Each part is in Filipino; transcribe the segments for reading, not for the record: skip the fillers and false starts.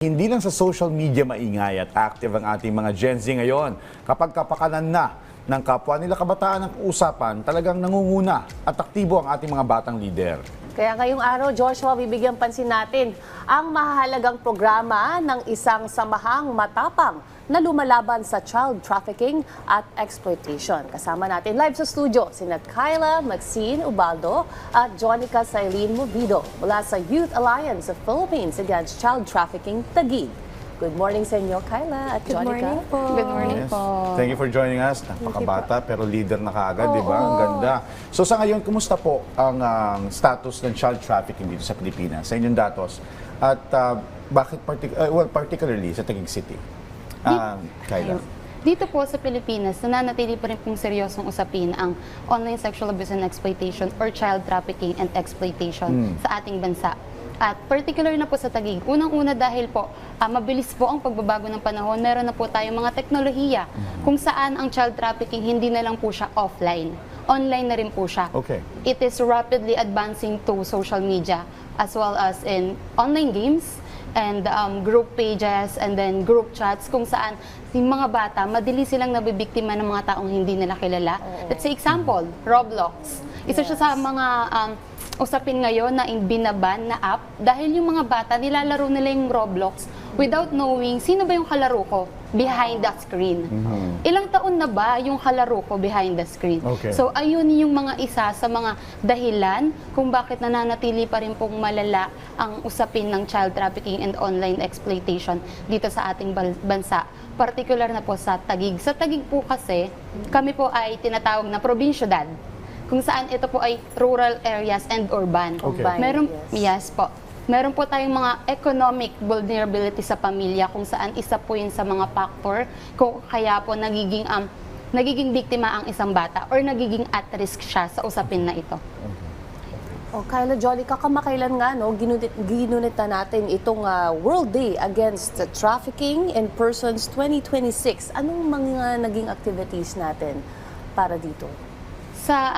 Hindi lang sa social media maingay at active ang ating mga Gen Z ngayon. Kapag kapakanan na ng kapwa nila kabataan ang usapan, talagang nangunguna at aktibo ang ating mga batang lider. Kaya ngayong araw, Joshua, bibigyan pansin natin ang mahalagang programa ng isang samahang matapang na lumalaban sa child trafficking at exploitation. Kasama natin live sa studio sina Kyla Maxine Ubaldo at Jonica Sailin Movido mula sa Youth Alliance of Philippines Against Child Trafficking, Taguig. Good morning sa inyo, Kyla at Jonica. Good morning po. Good morning po. Thank you for joining us. Napakabata pero leader na kaagad, di ba? Ang ganda. So sa ngayon, kumusta po ang status ng child trafficking dito sa Pilipinas, sa inyong datos? At bakit particularly sa Taguig City? Kyla. Dito po sa Pilipinas, nananatili pa rin pong seryosong usapin ang online sexual abuse and exploitation or child trafficking and exploitation sa ating bansa. At particular na po sa Taguig, unang-una dahil po mabilis po ang pagbabago ng panahon, meron na po tayong mga teknolohiya kung saan ang child trafficking hindi na lang po siya offline. Online na rin po siya. Okay. It is rapidly advancing to social media as well as in online games and group pages and then group chats kung saan yung mga bata, madali silang nabibiktima ng mga taong hindi nila kilala. Let's say example, Roblox. Isa siya sa mga usapin ngayon na binaban na app dahil yung mga bata nilalaro nila yung Roblox without knowing sino ba yung kalaro ko behind the screen. Ilang taon na ba yung kalaro ko behind the screen? Okay. So ayun yung mga isa sa mga dahilan kung bakit nananatili pa rin pong malala ang usapin ng child trafficking and online exploitation dito sa ating bansa. Particular na po sa Taguig. Sa Taguig po kasi, kami po ay tinatawag na probinsyudad, kung saan ito po ay rural areas and urban. Okay. Meron, yes po. Meron po tayong mga economic vulnerability sa pamilya kung saan isa po yun sa mga factor kung kaya po nagiging biktima ang isang bata or nagiging at risk siya sa usapin na ito. Oh, Kyla, Jonica, kamakailan nga, no, ginunit na natin itong World Day Against Trafficking in Persons 2026. Anong mga naging activities natin para dito? Sa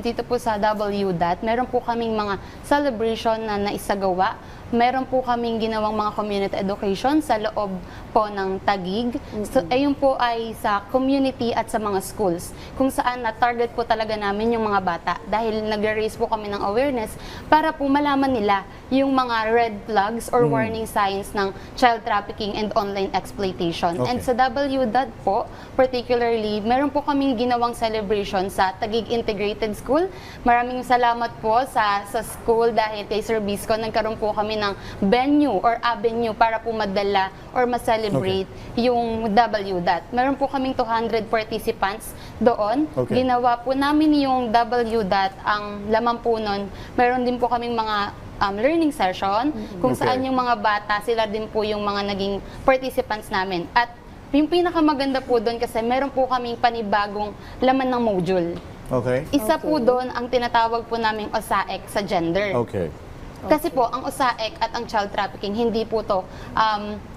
dito po sa WDAT, meron po kaming mga celebration na naisagawa. Meron po kaming ginawang mga community education sa loob po ng Taguig. So, ayun po ay sa community at sa mga schools, kung saan na-target po talaga namin yung mga bata dahil nag-raise po kami ng awareness para po malaman nila yung mga red flags or warning signs ng child trafficking and online exploitation. Okay. And sa WDAT po, particularly, meron po kaming ginawang celebration sa Taguig Integrated School. Maraming salamat po sa school dahil kay Sir Bisco, nagkaroon po kami ng venue or avenue para po madala or ma-celebrate yung WDAT. Meron po kaming 200 participants doon. Okay. Ginawa po namin yung WDAT, ang laman po nun, meron din po kaming mga learning session kung saan yung mga bata, sila din po yung mga naging participants namin. At yung pinakamaganda po doon kasi meron po kaming panibagong laman ng module. Okay. Isa po doon ang tinatawag po naming OSAEC sa gender. Okay. Kasi po, ang OSAEC at ang child trafficking, hindi po to,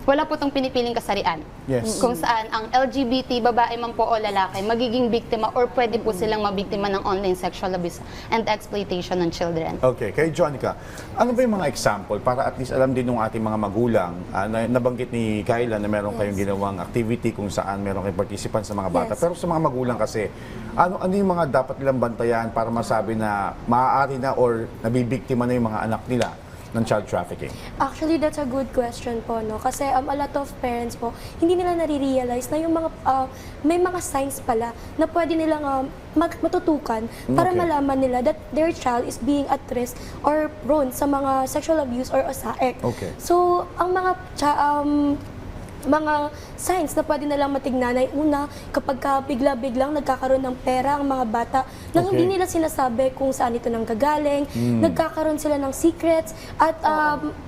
wala po itong pinipiling kasarian. Yes. Kung saan ang LGBT, babae man po o lalaki, magiging biktima or pwede po silang mabiktima ng online sexual abuse and exploitation ng children. Okay, kay Jonica, ano ba yung mga example para at least alam din ng ating mga magulang, nabanggit ni Kyla na meron kayong ginawang activity kung saan meron kayong participants sa mga bata. Pero sa mga magulang kasi, ano yung mga dapat nilang bantayan para masabi na maaari na or nabibiktima na yung mga anak nila ng child trafficking? Actually, that's a good question po, no? Kasi a lot of parents po, hindi nila nare-realize na yung mga, may mga signs pala na pwede nilang matutukan para malaman nila that their child is being at risk or prone sa mga sexual abuse or OSAEC. Okay. So, ang mga signs na pwede nalang matignan ay una, kapag bigla-biglang nagkakaroon ng pera ang mga bata nang hindi nila sinasabi kung saan ito nanggagaling, nagkakaroon sila ng secrets at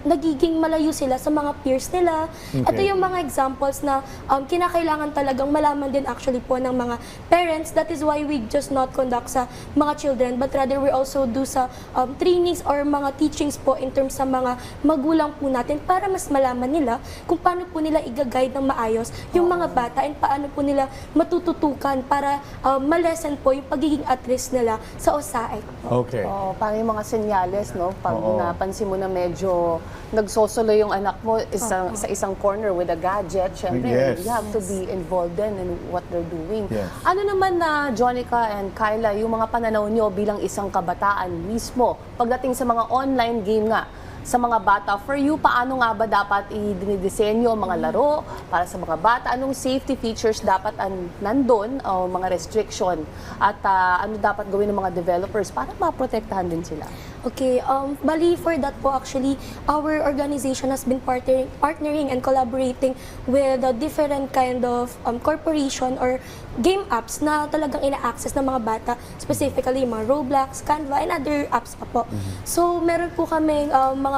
nagiging malayo sila sa mga peers nila. Ito yung mga examples na kinakailangan talagang malaman din actually po ng mga parents. That is why we just not conduct sa mga children but rather we also do sa trainings or mga teachings po in terms sa mga magulang po natin para mas malaman nila kung paano po nila magaguide ng maayos yung mga bata and paano po nila matututukan para malesen po yung pagiging at risk nila sa OSAEC. Okay. Oh, paano yung mga senyales, no? Pag Oo. napansin mo na medyo nagsosolo yung anak mo sa isang corner with a gadget, syempre, Yes. you have to be involved then in what they're doing. Yes. Ano naman na, Jonica and Kyla, yung mga pananaw nyo bilang isang kabataan mismo, pagdating sa mga online game nga, sa mga bata, for you, paano nga ba dapat i-dinidisenyo ang mga laro para sa mga bata? Anong safety features dapat nandun, o mga restriction? At ano dapat gawin ng mga developers para maprotektahan din sila? Okay, bali for that po actually, our organization has been partnering and collaborating with a different kind of corporation or game apps na talagang ina-access ng mga bata, specifically mga Roblox, Canva, and other apps pa po. So, meron po kaming mga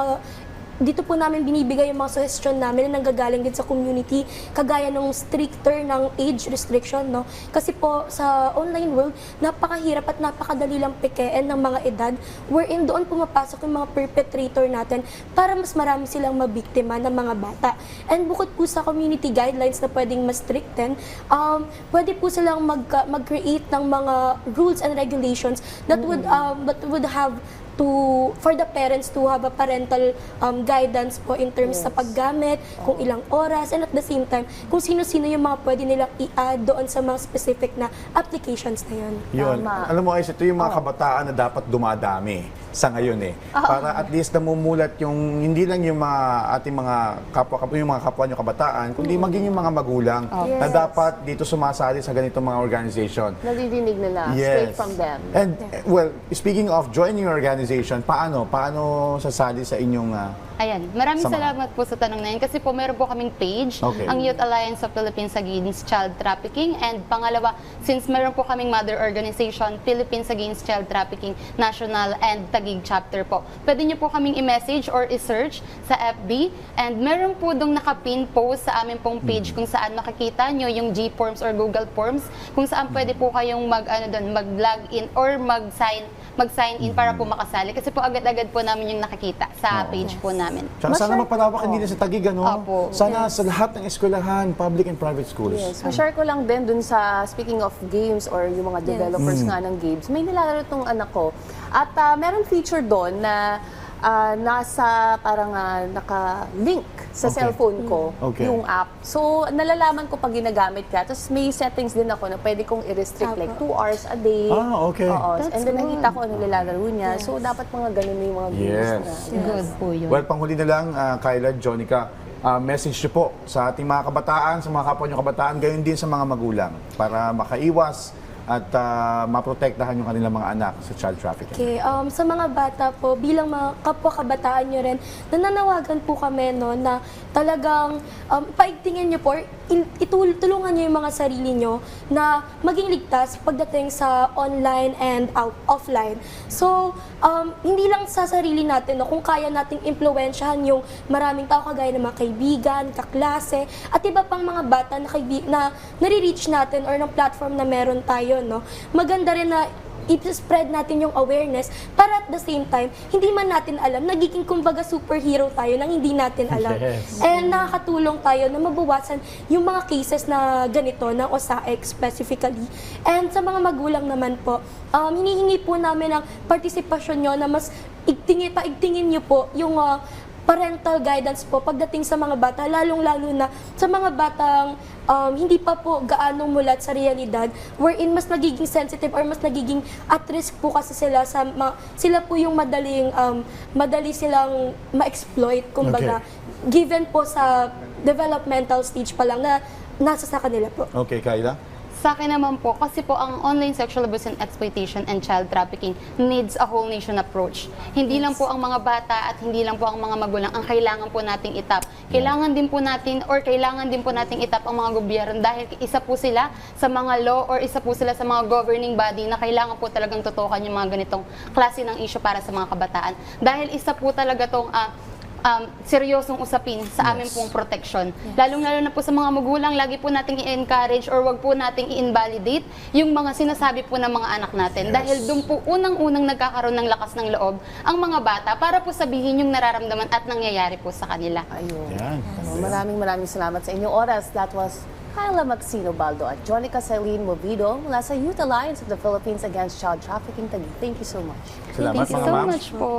dito po namin binibigay yung mga suggestion namin na nanggagaling din sa community, kagaya ng stricter ng age restriction, no? Kasi po sa online world, napakahirap at napakadali lang pikein ng mga edad wherein doon pumapasok yung mga perpetrator natin para mas marami silang mabiktima ng mga bata. And bukod po sa community guidelines na pwedeng mas stricten, pwede po silang mag-create ng mga rules and regulations that would have for the parents to have a parental guidance po in terms sa paggamit, kung ilang oras, and at the same time, kung sino-sino yung mga pwede nilang i-add doon sa mga specific na applications na yun. Yun. Tama. Alam mo, Ais, ito yung mga kabataan na dapat dumadami sa ngayon eh. Para at least namumulat yung, hindi lang yung mga ating mga kapwa nyo kabataan, kundi maging yung mga magulang na dapat dito sumasali sa ganitong mga organization. Naririnig nila straight from them. And, well, speaking of joining your organization, paano sasali sa inyong Ayan, maraming Sa mga- salamat po sa tanong na yun kasi po meron po kaming page, Okay. ang Youth Alliance of Philippines Against Child Trafficking, and pangalawa, since meron po kaming mother organization, Philippines Against Child Trafficking National and Taguig Chapter po. Pwede nyo po kaming i-message or i-search sa FB, and meron po dong nakapin post sa aming pong page kung saan makikita nyo yung G-Forms or Google Forms, kung saan pwede po kayong mag-log in or mag-sign in para po makasali, kasi po agad-agad po namin yung nakikita sa page po namin. Tsaka sana mapalawak hindi na sa Taguig, ano? Opo. Sana sa lahat ng eskwelahan, public and private schools. Yes. Ma-share ko lang din dun sa, speaking of games or yung mga developers nga ng games, may nilalaro tong anak ko. At meron feature doon na nasa parang naka-link sa Okay. cellphone ko Okay. yung app. So, nalalaman ko pag ginagamit ka. Tapos may settings din ako na pwede kong i-restrict like 2 hours a day. Okay. Oo. That's And then good. nakita ko ano nilalaro niya. So, dapat mga ganun yung mga games Yes. na. Good po yun. Well, panghuli na lang, Kyla, Jonica, message nyo po sa ating mga kabataan, sa mga kapwa nyo kabataan, gayon din sa mga magulang para makaiwas at maprotektahan yung kanilang mga anak sa child trafficking. Okay, sa mga bata po, bilang mga kapwa-kabataan nyo rin, nananawagan po kami no, na talagang paigtingin nyo po, itulungan nyo yung mga sarili nyo na maging ligtas pagdating sa online and offline. So, hindi lang sa sarili natin, no, kung kaya nating impluwensyahan yung maraming tao kagaya ng mga kaibigan, kaklase, at iba pang mga bata na nare-reach natin or ng platform na meron tayo, no, maganda rin na i-spread natin yung awareness para at the same time, hindi man natin alam, nagiging kumbaga superhero tayo nang hindi natin alam. Yes. And nakakatulong tayo na mabawasan yung mga cases na ganito, ng OSAEC specifically. And sa mga magulang naman po, hinihingi po namin ang partisipasyon nyo na mas paigtingin nyo po yung parental guidance po pagdating sa mga bata, lalong-lalo na sa mga batang hindi pa po gaano mulat sa realidad, wherein mas nagiging sensitive or mas nagiging at risk po kasi sila sila po yung madali silang ma-exploit, kumbaga, given po sa developmental stage pa lang na nasa sa kanila po. Okay, Kyla? Sa akin naman po, kasi po ang online sexual abuse and exploitation and child trafficking needs a whole nation approach. Hindi lang po ang mga bata at hindi lang po ang mga magulang ang kailangan po nating itap. Kailangan din po nating itap ang mga gobyerno dahil isa po sila sa mga law or isa po sila sa mga governing body na kailangan po talagang tutukan yung mga ganitong klase ng issue para sa mga kabataan. Dahil isa po talaga tong seryosong usapin sa amin pong protection. Lalong-lalo na po sa mga magulang, lagi po nating i-encourage or wag po nating i-invalidate yung mga sinasabi po ng mga anak natin. Dahil doon po unang-unang nagkakaroon ng lakas ng loob ang mga bata para po sabihin yung nararamdaman at nangyayari po sa kanila. Ayun. Yan. Maraming salamat sa inyong oras. That was Kyla Maxino Baldo at Jonica Celine Movido mula sa Youth Alliance of the Philippines Against Child Trafficking Taguig. Thank you so much. Salamat Thank you mga so ma'am. much po.